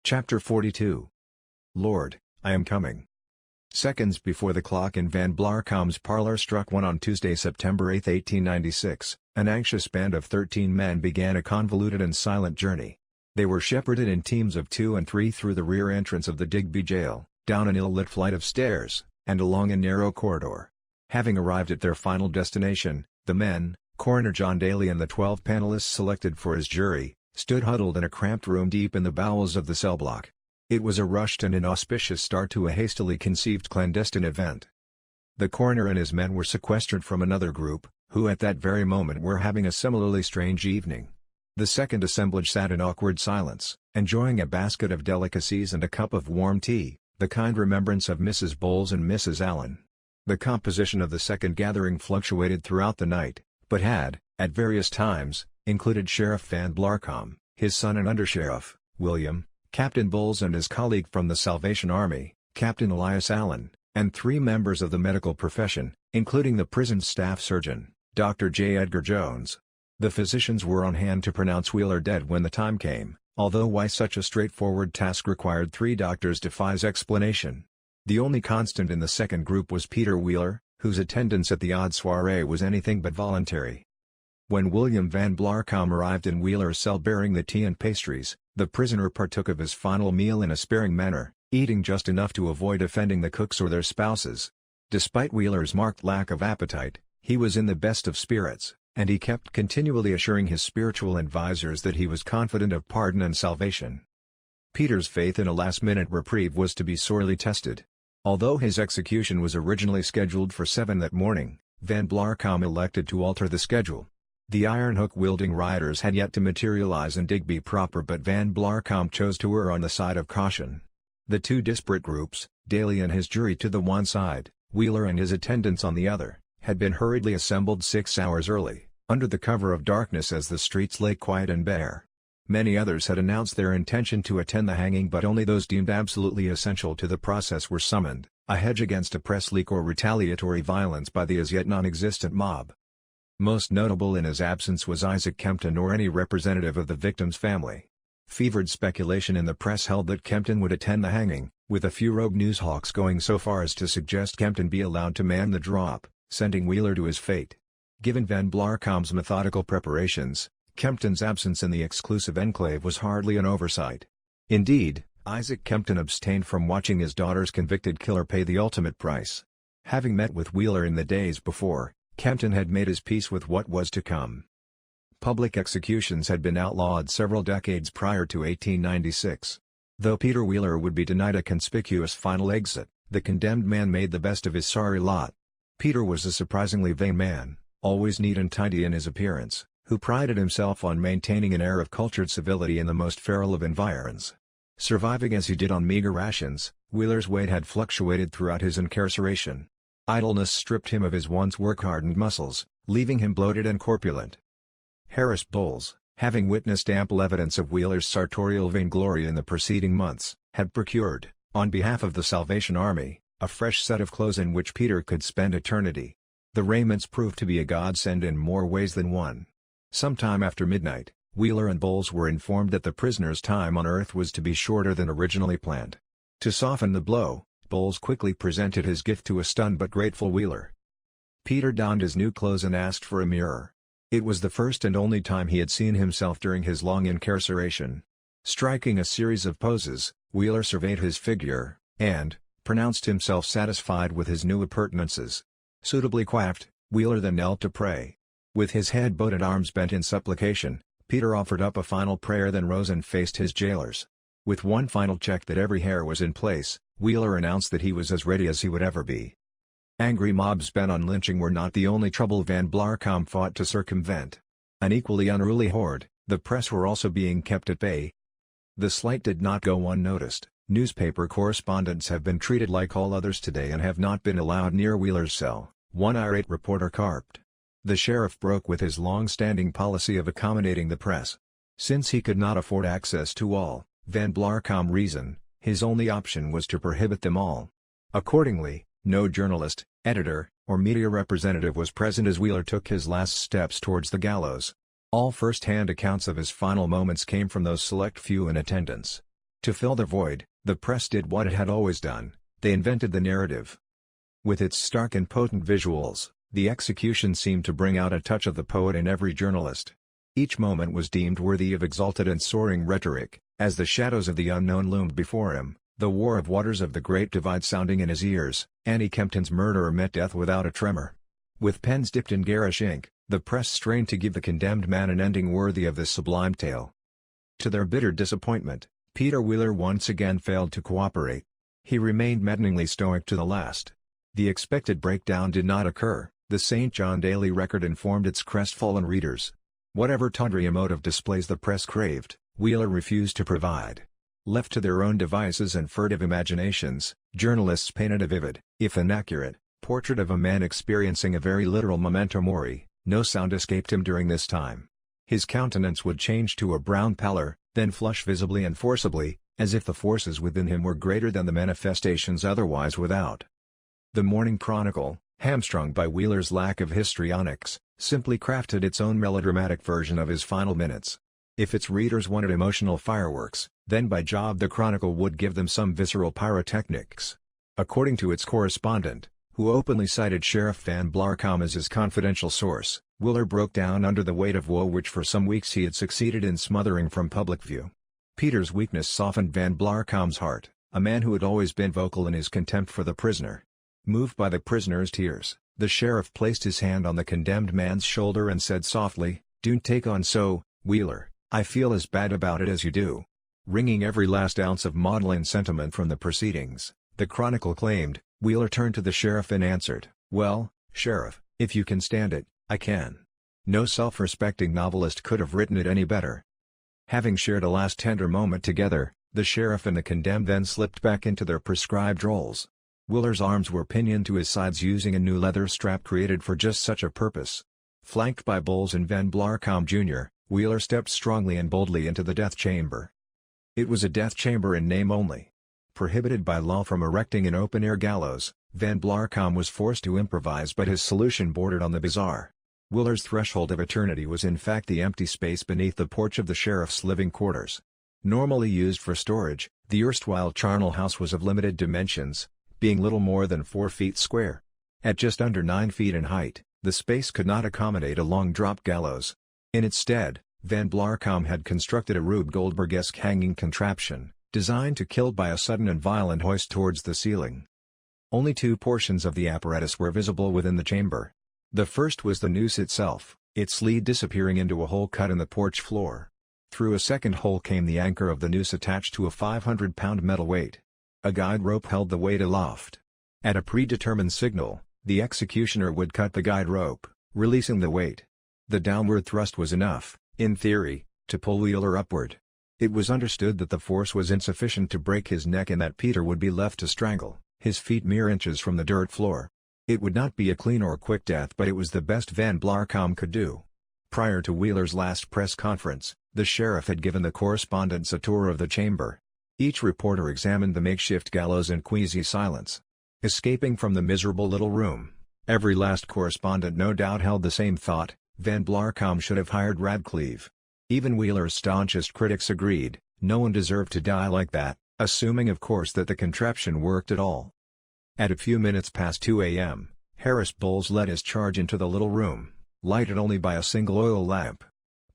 Chapter 42. Lord, I am coming. Seconds before the clock in Van Blarcom's parlor struck 1 on Tuesday, September 8, 1896, an anxious band of 13 men began a convoluted and silent journey. They were shepherded in teams of 2 and 3 through the rear entrance of the Digby jail, down an ill-lit flight of stairs, and along a narrow corridor. Having arrived at their final destination, the men, Coroner John Daly and the 12 panelists selected for his jury, stood huddled in a cramped room deep in the bowels of the cell block. It was a rushed and inauspicious start to a hastily conceived clandestine event. The coroner and his men were sequestered from another group, who at that very moment were having a similarly strange evening. The second assemblage sat in awkward silence, enjoying a basket of delicacies and a cup of warm tea, the kind remembrance of Mrs. Bowles and Mrs. Allen. The composition of the second gathering fluctuated throughout the night, but had, at various times, included Sheriff Van Blarcom, his son and undersheriff, William, Captain Bowles and his colleague from the Salvation Army, Captain Elias Allen, and 3 members of the medical profession, including the prison staff surgeon, Dr. J. Edgar Jones. The physicians were on hand to pronounce Wheeler dead when the time came, although why such a straightforward task required 3 doctors defies explanation. The only constant in the second group was Peter Wheeler, whose attendance at the odd soiree was anything but voluntary. When William Van Blarcom arrived in Wheeler's cell bearing the tea and pastries, the prisoner partook of his final meal in a sparing manner, eating just enough to avoid offending the cooks or their spouses. Despite Wheeler's marked lack of appetite, he was in the best of spirits, and he kept continually assuring his spiritual advisers that he was confident of pardon and salvation. Peter's faith in a last-minute reprieve was to be sorely tested. Although his execution was originally scheduled for 7 that morning, Van Blarcom elected to alter the schedule. The iron hook-wielding rioters had yet to materialize in Digby proper, but Van Blarcom chose to err on the side of caution. The 2 disparate groups, Daly and his jury to the one side, Wheeler and his attendants on the other, had been hurriedly assembled 6 hours early, under the cover of darkness as the streets lay quiet and bare. Many others had announced their intention to attend the hanging, but only those deemed absolutely essential to the process were summoned, a hedge against a press leak or retaliatory violence by the as yet non-existent mob. Most notable in his absence was Isaac Kempton or any representative of the victim's family. Fevered speculation in the press held that Kempton would attend the hanging, with a few rogue newshawks going so far as to suggest Kempton be allowed to man the drop, sending Wheeler to his fate. Given Van Blarcom's methodical preparations, Kempton's absence in the exclusive enclave was hardly an oversight. Indeed, Isaac Kempton abstained from watching his daughter's convicted killer pay the ultimate price. Having met with Wheeler in the days before, Kempton had made his peace with what was to come. Public executions had been outlawed several decades prior to 1896. Though Peter Wheeler would be denied a conspicuous final exit, the condemned man made the best of his sorry lot. Peter was a surprisingly vain man, always neat and tidy in his appearance, who prided himself on maintaining an air of cultured civility in the most feral of environs. Surviving as he did on meager rations, Wheeler's weight had fluctuated throughout his incarceration. Idleness stripped him of his once work-hardened muscles, leaving him bloated and corpulent. Harris Bowles, having witnessed ample evidence of Wheeler's sartorial vainglory in the preceding months, had procured, on behalf of the Salvation Army, a fresh set of clothes in which Peter could spend eternity. The raiments proved to be a godsend in more ways than one. Sometime after midnight, Wheeler and Bowles were informed that the prisoner's time on earth was to be shorter than originally planned. To soften the blow, Bowles quickly presented his gift to a stunned but grateful Wheeler. Peter donned his new clothes and asked for a mirror. It was the first and only time he had seen himself during his long incarceration. Striking a series of poses, Wheeler surveyed his figure, and pronounced himself satisfied with his new appurtenances. Suitably coiffed, Wheeler then knelt to pray. With his head bowed and arms bent in supplication, Peter offered up a final prayer, then rose and faced his jailers. With one final check that every hair was in place, Wheeler announced that he was as ready as he would ever be. Angry mobs bent on lynching were not the only trouble Van Blarcom fought to circumvent. An equally unruly horde, the press, were also being kept at bay. The slight did not go unnoticed. Newspaper correspondents have been treated like all others today and have not been allowed near Wheeler's cell, one irate reporter carped. The sheriff broke with his long-standing policy of accommodating the press. Since he could not afford access to all, Van Blarcom reasoned, his only option was to prohibit them all. Accordingly, no journalist, editor, or media representative was present as Wheeler took his last steps towards the gallows. All first-hand accounts of his final moments came from those select few in attendance. To fill the void, the press did what it had always done: they invented the narrative. With its stark and potent visuals, the execution seemed to bring out a touch of the poet in every journalist. Each moment was deemed worthy of exalted and soaring rhetoric, as the shadows of the unknown loomed before him, the war of waters of the Great Divide sounding in his ears. Annie Kempton's murderer met death without a tremor. With pens dipped in garish ink, the press strained to give the condemned man an ending worthy of this sublime tale. To their bitter disappointment, Peter Wheeler once again failed to cooperate. He remained maddeningly stoic to the last. The expected breakdown did not occur, the St. John Daily Record informed its crestfallen readers. Whatever tawdry emotive displays the press craved, Wheeler refused to provide. Left to their own devices and furtive imaginations, journalists painted a vivid, if inaccurate, portrait of a man experiencing a very literal memento mori. No sound escaped him during this time. His countenance would change to a brown pallor, then flush visibly and forcibly, as if the forces within him were greater than the manifestations otherwise without. The Morning Chronicle, hamstrung by Wheeler's lack of histrionics, simply crafted its own melodramatic version of his final minutes. If its readers wanted emotional fireworks, then by job the Chronicle would give them some visceral pyrotechnics. According to its correspondent, who openly cited Sheriff Van Blarcom as his confidential source, Wheeler broke down under the weight of woe which for some weeks he had succeeded in smothering from public view. Peter's weakness softened Van Blarcom's heart, a man who had always been vocal in his contempt for the prisoner. Moved by the prisoner's tears, the sheriff placed his hand on the condemned man's shoulder and said softly, "Don't take on so, Wheeler, I feel as bad about it as you do." Wringing every last ounce of maudlin sentiment from the proceedings, the Chronicle claimed, Wheeler turned to the sheriff and answered, "Well, Sheriff, if you can stand it, I can." No self-respecting novelist could have written it any better. Having shared a last tender moment together, the sheriff and the condemned then slipped back into their prescribed roles. Wheeler's arms were pinioned to his sides using a new leather strap created for just such a purpose. Flanked by Bowles and Van Blarcom Jr., Wheeler stepped strongly and boldly into the death chamber. It was a death chamber in name only. Prohibited by law from erecting an open-air gallows, Van Blarcom was forced to improvise, but his solution bordered on the bizarre. Wheeler's threshold of eternity was in fact the empty space beneath the porch of the sheriff's living quarters. Normally used for storage, the erstwhile charnel house was of limited dimensions, being little more than 4 feet square. At just under 9 feet in height, the space could not accommodate a long drop gallows. In its stead, Van Blarcom had constructed a Rube Goldberg-esque hanging contraption, designed to kill by a sudden and violent hoist towards the ceiling. Only 2 portions of the apparatus were visible within the chamber. The first was the noose itself, its lead disappearing into a hole cut in the porch floor. Through a second hole came the anchor of the noose attached to a 500-pound metal weight. A guide rope held the weight aloft. At a predetermined signal, the executioner would cut the guide rope, releasing the weight. The downward thrust was enough, in theory, to pull Wheeler upward. It was understood that the force was insufficient to break his neck and that Peter would be left to strangle, his feet mere inches from the dirt floor. It would not be a clean or quick death, but it was the best Van Blarcom could do. Prior to Wheeler's last press conference, the sheriff had given the correspondents a tour of the chamber. Each reporter examined the makeshift gallows in queasy silence. Escaping from the miserable little room, every last correspondent no doubt held the same thought: Van Blarcom should have hired Radcliffe. Even Wheeler's staunchest critics agreed, no one deserved to die like that, assuming of course that the contraption worked at all. At a few minutes past 2 a.m., Harris Bowles led his charge into the little room, lighted only by a single oil lamp.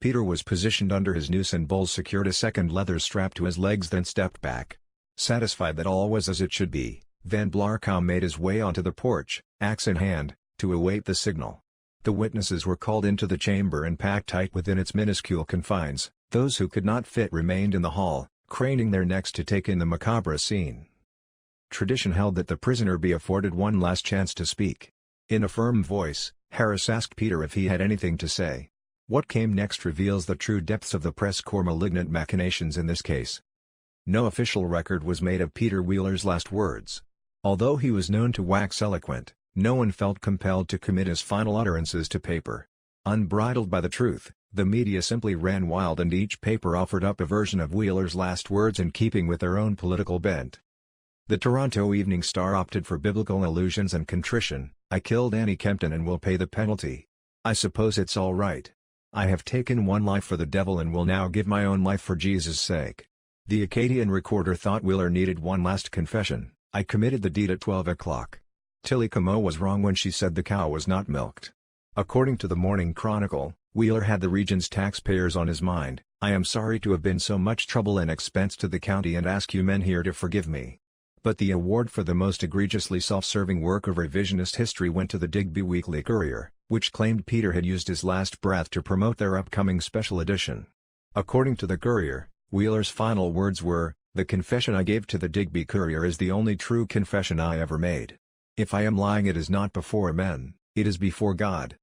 Peter was positioned under his noose and Bowles secured a second leather strap to his legs, then stepped back. Satisfied that all was as it should be, Van Blarcom made his way onto the porch, axe in hand, to await the signal. The witnesses were called into the chamber and packed tight within its minuscule confines. Those who could not fit remained in the hall, craning their necks to take in the macabre scene. Tradition held that the prisoner be afforded one last chance to speak. In a firm voice, Harris asked Peter if he had anything to say. What came next reveals the true depths of the press corps' malignant machinations in this case. No official record was made of Peter Wheeler's last words. Although he was known to wax eloquent, no one felt compelled to commit his final utterances to paper. Unbridled by the truth, the media simply ran wild and each paper offered up a version of Wheeler's last words in keeping with their own political bent. The Toronto Evening Star opted for biblical allusions and contrition. I killed Annie Kempton and will pay the penalty. I suppose it's all right. I have taken one life for the devil and will now give my own life for Jesus' sake. The Acadian recorder thought Wheeler needed one last confession: "I committed the deed at 12 o'clock." Tilly Comeau was wrong when she said the cow was not milked. According to the Morning Chronicle, Wheeler had the region's taxpayers on his mind. "I am sorry to have been so much trouble and expense to the county and ask you men here to forgive me." But the award for the most egregiously self-serving work of revisionist history went to the Digby Weekly Courier, which claimed Peter had used his last breath to promote their upcoming special edition. According to the Courier, Wheeler's final words were, "The confession I gave to the Digby Courier is the only true confession I ever made. If I am lying, it is not before men, it is before God."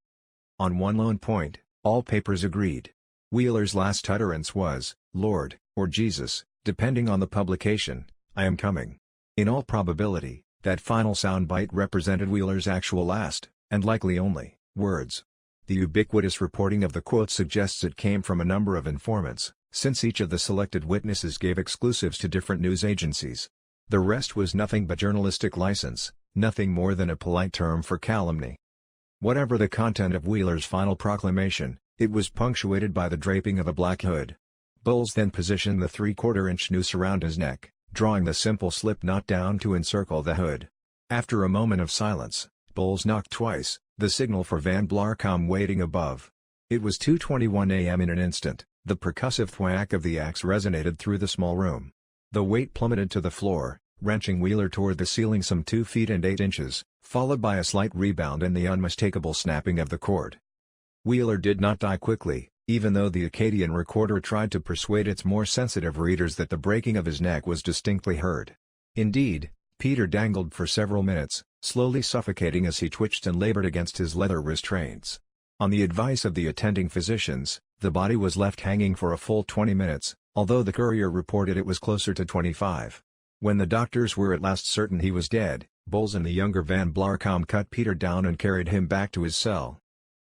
On one lone point, all papers agreed. Wheeler's last utterance was, "Lord," or Jesus, depending on the publication, "I am coming." In all probability, that final soundbite represented Wheeler's actual last, and likely only, words. The ubiquitous reporting of the quote suggests it came from a number of informants, since each of the selected witnesses gave exclusives to different news agencies. The rest was nothing but journalistic license, nothing more than a polite term for calumny. Whatever the content of Wheeler's final proclamation, it was punctuated by the draping of a black hood. Bowles then positioned the 3/4-inch noose around his neck, drawing the simple slip knot down to encircle the hood. After a moment of silence, Bowles knocked twice, the signal for Van Blarcom waiting above. It was 2:21 a.m. In an instant, the percussive thwack of the axe resonated through the small room. The weight plummeted to the floor, wrenching Wheeler toward the ceiling some 2 feet and 8 inches, followed by a slight rebound and the unmistakable snapping of the cord. Wheeler did not die quickly, even though the Acadian recorder tried to persuade its more sensitive readers that the breaking of his neck was distinctly heard. Indeed, Peter dangled for several minutes, slowly suffocating as he twitched and labored against his leather restraints. On the advice of the attending physicians, the body was left hanging for a full 20 minutes, although the Courier reported it was closer to 25. When the doctors were at last certain he was dead, Bowles and the younger Van Blarcom cut Peter down and carried him back to his cell.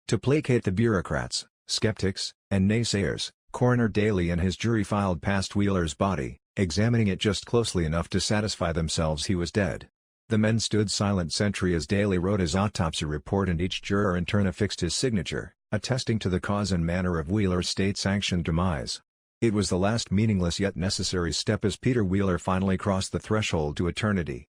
To placate the bureaucrats, skeptics, and naysayers, Coroner Daly and his jury filed past Wheeler's body, examining it just closely enough to satisfy themselves he was dead. The men stood silent sentry as Daly wrote his autopsy report, and each juror in turn affixed his signature, attesting to the cause and manner of Wheeler's state-sanctioned demise. It was the last meaningless yet necessary step as Peter Wheeler finally crossed the threshold to eternity.